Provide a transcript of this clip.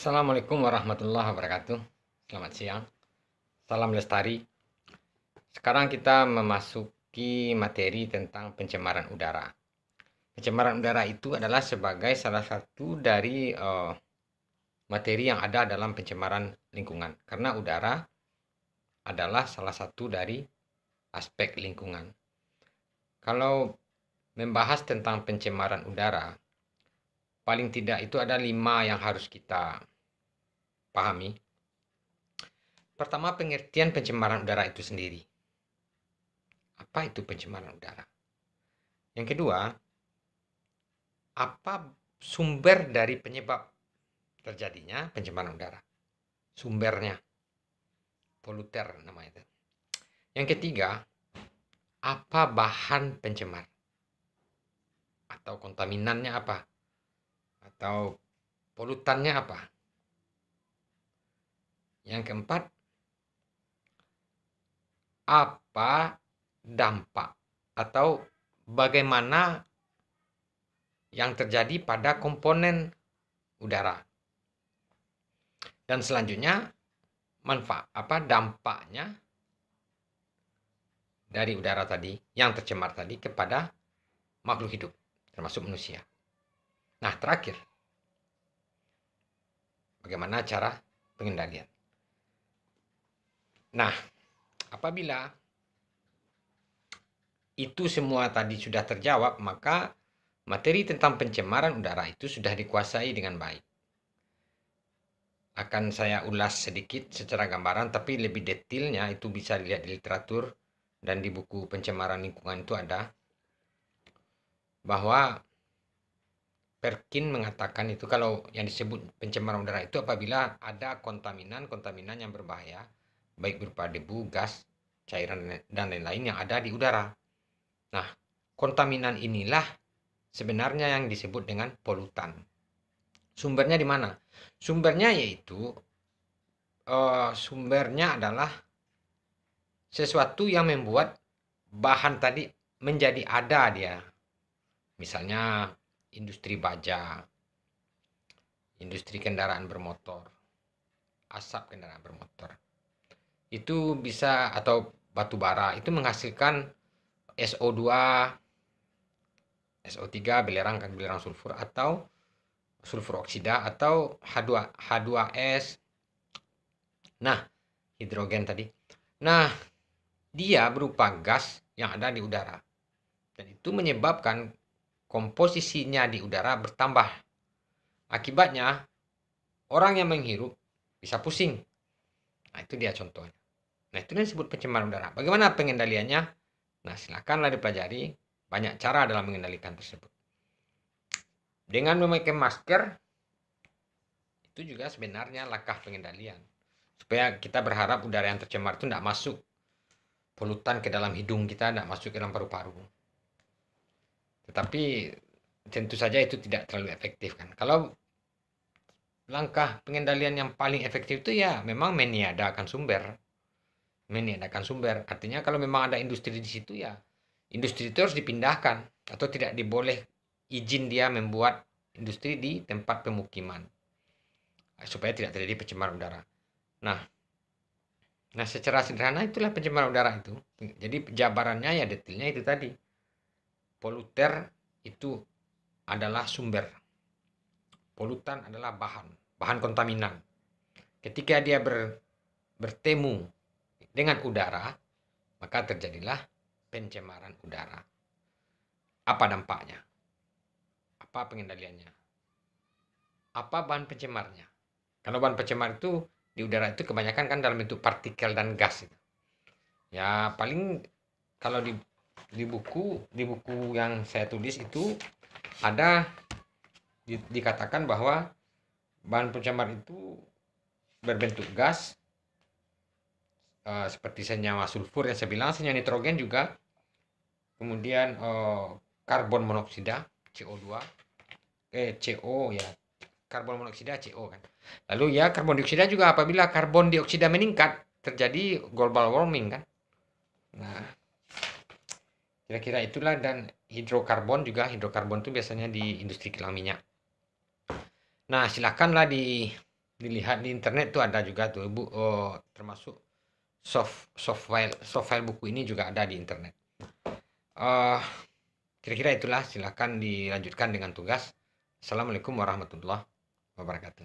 Assalamualaikum warahmatullahi wabarakatuh. Selamat siang. Salam lestari. Sekarang kita memasuki materi tentang pencemaran udara. Pencemaran udara itu adalah sebagai salah satu dari materi yang ada dalam pencemaran lingkungan. Karena udara adalah salah satu dari aspek lingkungan. Kalau membahas tentang pencemaran udara, paling tidak itu ada 5 yang harus kita pahami. Pertama, pengertian pencemaran udara itu sendiri. Apa itu pencemaran udara? Yang kedua, apa sumber dari penyebab terjadinya pencemaran udara? Sumbernya, poluter namanya itu. Yang ketiga, apa bahan pencemar? Atau kontaminannya apa? Atau polutannya apa? Yang keempat, apa dampak atau bagaimana yang terjadi pada komponen udara. Dan selanjutnya, dampaknya dari udara tadi yang tercemar tadi kepada makhluk hidup, termasuk manusia. Nah, terakhir, bagaimana cara pengendalian. Nah, apabila itu semua tadi sudah terjawab, maka materi tentang pencemaran udara itu sudah dikuasai dengan baik. Akan saya ulas sedikit secara gambaran, tapi lebih detailnya itu bisa dilihat di literatur dan di buku pencemaran lingkungan itu ada. Bahwa Perkin mengatakan itu kalau yang disebut pencemaran udara itu apabila ada kontaminan yang berbahaya, baik berupa debu, gas, cairan, dan lain-lain yang ada di udara. Nah, kontaminan inilah sebenarnya yang disebut dengan polutan. Sumbernya di mana? Sumbernya yaitu sumbernya adalah sesuatu yang membuat bahan tadi menjadi ada dia. Misalnya industri baja, industri kendaraan bermotor, asap kendaraan bermotor. Itu bisa, atau batu bara, itu menghasilkan SO2, SO3, belerang sulfur, atau sulfur oksida, atau H2S. Nah, hidrogen tadi. Nah, dia berupa gas yang ada di udara. Dan itu menyebabkan komposisinya di udara bertambah. Akibatnya, orang yang menghirup bisa pusing. Nah, itu dia contohnya. Nah, itu yang disebut pencemaran udara. Bagaimana pengendaliannya? Nah, silakanlah dipelajari. Banyak cara dalam mengendalikan tersebut. Dengan memakai masker, itu juga sebenarnya langkah pengendalian. Supaya kita berharap udara yang tercemar itu tidak masuk polutan ke dalam hidung kita, tidak masuk ke dalam paru-paru. Tetapi tentu saja itu tidak terlalu efektif kan. Kalau langkah pengendalian yang paling efektif itu ya memang meniadakan sumber. Artinya kalau memang ada industri di situ ya industri itu harus dipindahkan atau tidak diboleh izin dia membuat industri di tempat pemukiman supaya tidak terjadi pencemaran udara. Nah, secara sederhana itulah pencemaran udara itu. Jadi jabarannya ya detailnya itu tadi. Poluter itu adalah sumber. Polutan adalah bahan kontaminan. Ketika dia bertemu dengan udara, maka terjadilah pencemaran udara. Apa dampaknya? Apa pengendaliannya? Apa bahan pencemarnya? Kalau bahan pencemar itu di udara itu kebanyakan kan dalam bentuk partikel dan gas. Ya paling kalau di buku yang saya tulis itu ada dikatakan bahwa bahan pencemar itu berbentuk gas seperti senyawa sulfur yang saya bilang, senyawa nitrogen juga, kemudian karbon monoksida CO2, CO ya, karbon monoksida CO kan. Lalu ya karbon dioksida juga apabila karbon dioksida meningkat terjadi global warming kan. Nah, kira-kira itulah. Dan hidrokarbon itu biasanya di industri kilang minyak. Nah, silakanlah Dilihat di internet tuh ada juga tuh Bu, termasuk soft file buku ini juga ada di internet. Eh, Kira-kira itulah, silakan dilanjutkan dengan tugas. Assalamualaikum warahmatullahi wabarakatuh.